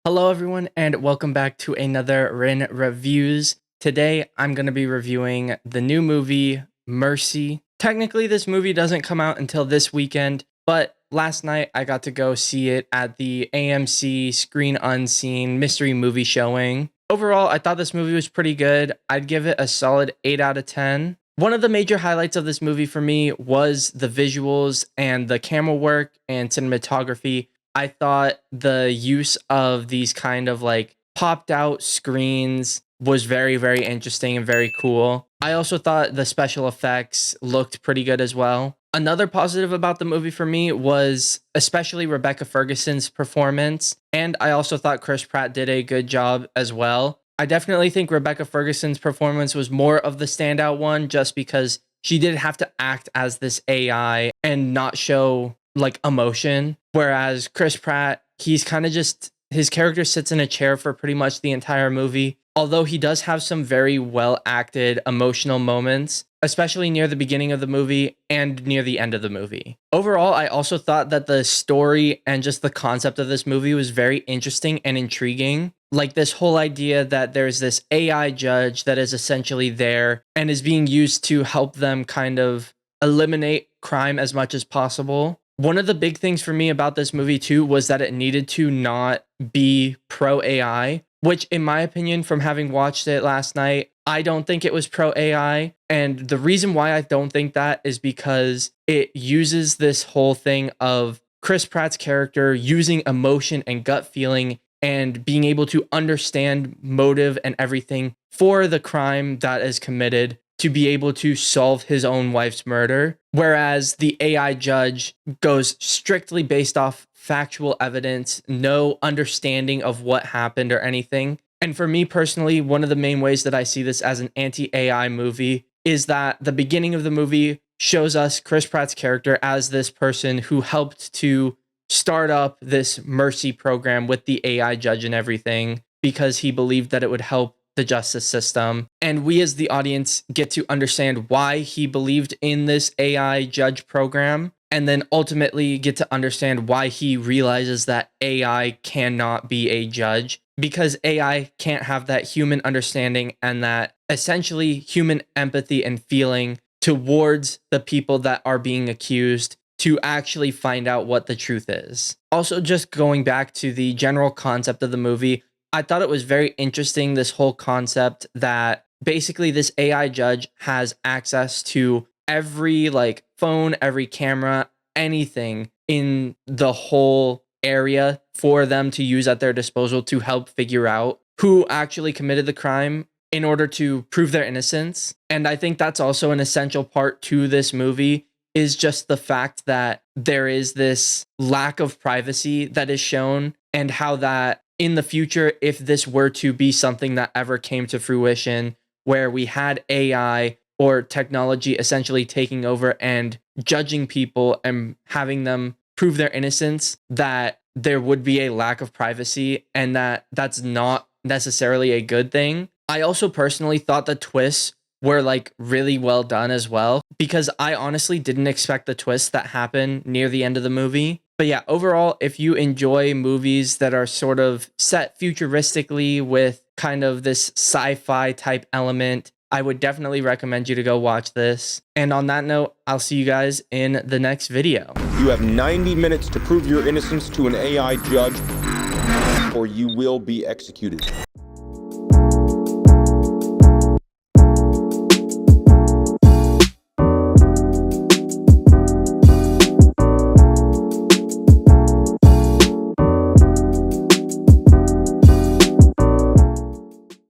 Hello everyone and welcome back to another Rin Reviews. Today I'm going to be reviewing the new movie Mercy. Technically this movie doesn't come out until this weekend, but last night I got to go see it at the AMC Screen Unseen mystery movie showing. Overall, I thought this movie was pretty good. I'd give it a solid 8 out of 10. One of the major highlights of this movie for me was the visuals and the camera work and cinematography. I thought the use of these kind of like popped out screens was very, very interesting and very cool. I also thought the special effects looked pretty good as well. Another positive about the movie for me was especially Rebecca Ferguson's performance. And I also thought Chris Pratt did a good job as well. I definitely think Rebecca Ferguson's performance was more of the standout one just because she did have to act as this AI and not show like emotion. Whereas Chris Pratt, he's kind of just, his character sits in a chair for pretty much the entire movie. Although he does have some very well acted emotional moments, especially near the beginning of the movie and near the end of the movie. Overall, I also thought that the story and just the concept of this movie was very interesting and intriguing. Like this whole idea that there's this AI judge that is essentially there and is being used to help them kind of eliminate crime as much as possible. One of the big things for me about this movie too was that it needed to not be pro AI, which in my opinion, from having watched it last night, I don't think it was pro AI. And the reason why I don't think that is because it uses this whole thing of Chris Pratt's character using emotion and gut feeling and being able to understand motive and everything for the crime that is committed to be able to solve his own wife's murder. Whereas the AI judge goes strictly based off factual evidence, no understanding of what happened or anything. And for me personally, one of the main ways that I see this as an anti-AI movie is that the beginning of the movie shows us Chris Pratt's character as this person who helped to start up this mercy program with the AI judge and everything because he believed that it would help the justice system. And we as the audience get to understand why he believed in this AI judge program, and then ultimately get to understand why he realizes that AI cannot be a judge because AI can't have that human understanding and that essentially human empathy and feeling towards the people that are being accused to actually find out what the truth is. Also, just going back to the general concept of the movie, I thought it was very interesting, this whole concept that basically this AI judge has access to every like phone, every camera, anything in the whole area for them to use at their disposal to help figure out who actually committed the crime in order to prove their innocence. And I think that's also an essential part to this movie is just the fact that there is this lack of privacy that is shown and how that in the future, if this were to be something that ever came to fruition, where we had AI or technology essentially taking over and judging people and having them prove their innocence, that there would be a lack of privacy and that that's not necessarily a good thing. I also personally thought the twists were like really well done as well, because I honestly didn't expect the twists that happened near the end of the movie. But yeah, overall, if you enjoy movies that are sort of set futuristically with kind of this sci-fi type element, I would definitely recommend you to go watch this. And on that note, I'll see you guys in the next video. You have 90 minutes to prove your innocence to an AI judge, or you will be executed.